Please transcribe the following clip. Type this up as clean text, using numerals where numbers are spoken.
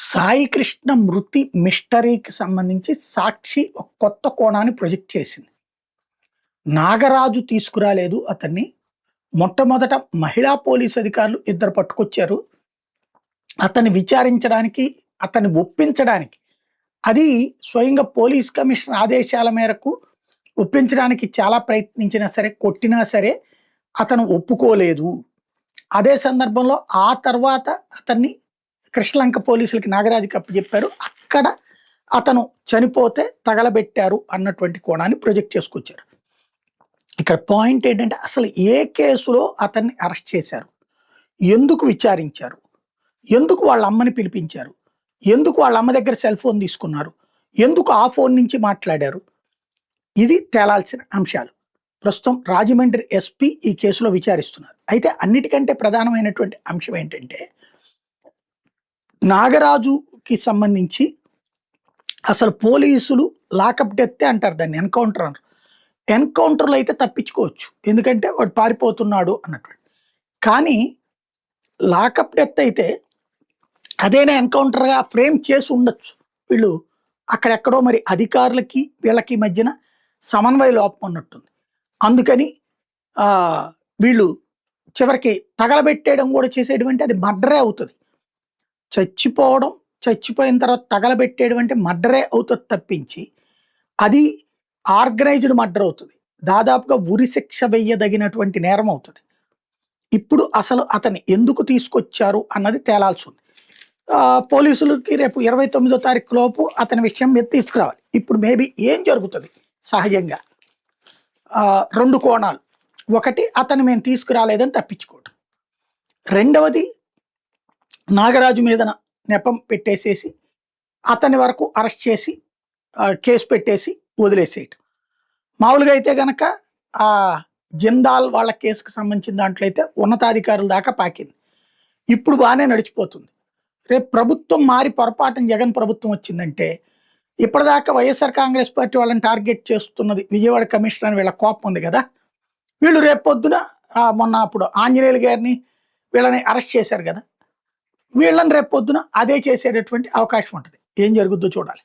సాయి కృష్ణ మృతి మిస్టరీకి సంబంధించి సాక్షి ఒక కొత్త కోణాన్ని ప్రొజెక్ట్ చేసింది. నాగరాజు తీసుకురాలేదు అతన్ని. మొట్టమొదట మహిళా పోలీస్ అధికారులు ఇద్దరు పట్టుకొచ్చారు. అతన్ని విచారించడానికి, అతన్ని ఒప్పించడానికి. అది స్వయంగా పోలీస్ కమిషనర్ ఆదేశాల మేరకు ఒప్పించడానికి చాలా ప్రయత్నించినా సరే, కొట్టినా సరే అతను ఒప్పుకోలేదు. అదే సందర్భంలో ఆ తర్వాత అతన్ని కృష్ణలంక పోలీసులకి నాగరాజుకి అప్పచెప్పారు. అక్కడ అతను చనిపోతే తగలబెట్టారు అన్నటువంటి కోణాన్ని ప్రొజెక్ట్ చేసుకొచ్చారు. ఇక్కడ పాయింట్ ఏంటంటే అసలు ఏ కేసులో అతన్ని అరెస్ట్ చేశారు, ఎందుకు విచారించారు, ఎందుకు వాళ్ళ అమ్మని పిలిపించారు, ఎందుకు వాళ్ళ అమ్మ దగ్గర సెల్ ఫోన్ తీసుకున్నారు, ఎందుకు ఆ ఫోన్ నుంచి మాట్లాడారు, ఇది తేలాల్సిన అంశాలు. ప్రస్తుతం రాజమండ్రి ఎస్పీ ఈ కేసులో విచారిస్తున్నారు. అయితే అన్నిటికంటే ప్రధానమైనటువంటి అంశం ఏంటంటే నాగరాజుకి సంబంధించి అసలు పోలీసులు లాకప్ డెత్ అంటారు, దాన్ని ఎన్కౌంటర్ అంటారు. ఎన్కౌంటర్లో అయితే తప్పించుకోవచ్చు, ఎందుకంటే వాడు పారిపోతున్నాడు అన్నటువంటి. కానీ లాకప్ డెత్ అయితే అదేనా ఎన్కౌంటర్గా ఫ్రేమ్ చేసి ఉండొచ్చు. వీళ్ళు అక్కడెక్కడో మరి అధికారులకి వీళ్ళకి మధ్యన సమన్వయ లోపం ఉన్నట్టుంది. అందుకని వీళ్ళు చివరికి తగలబెట్టేయడం కూడా చేసేటువంటి అది మర్డరే అవుతుంది. చచ్చిపోయిన తర్వాత తగలబెట్టేయడం అంటే మర్డరే అవుతుంది తప్పించి అది ఆర్గనైజ్డ్ మర్డర్ అవుతుంది. దాదాపుగా ఉరి శిక్ష వెయ్యదగినటువంటి నేరం అవుతుంది. ఇప్పుడు అసలు అతన్ని ఎందుకు తీసుకొచ్చారు అన్నది తేలాల్సి ఉంది. పోలీసులకి రేపు 29వ తారీఖు లోపు అతని విషయం మీద తీసుకురావాలి. ఇప్పుడు మేబీ ఏం జరుగుతుంది సహజంగా, రెండు కోణాలు. ఒకటి, అతను మేము తీసుకురాలేదని తప్పించుకోవటం. రెండవది, నాగరాజు మీద నెపం పెట్టేసేసి అతని వరకు అరెస్ట్ చేసి కేసు పెట్టేసి వదిలేసేయటం. మామూలుగా అయితే గనక ఆ జిందాల్ వాళ్ళ కేసుకు సంబంధించిన దాంట్లో అయితే ఉన్నతాధికారుల దాకా పాకింది. ఇప్పుడు బాగానే నడిచిపోతుంది. రేపు ప్రభుత్వం మారి పొరపాటున జగన్ ప్రభుత్వం వచ్చిందంటే, ఇప్పటిదాకా వైఎస్ఆర్ కాంగ్రెస్ పార్టీ వాళ్ళని టార్గెట్ చేస్తున్నది విజయవాడ కమిషనర్ వీళ్ళ కోపం ఉంది కదా, వీళ్ళు రేపు పొద్దున మొన్న అప్పుడు ఆంజనేయులు గారిని వీళ్ళని అరెస్ట్ చేశారు కదా, వీళ్ళని రేపు పొద్దున అదే చేసేటటువంటి అవకాశం ఉంటుంది. ఏం జరుగుద్దో చూడాలి.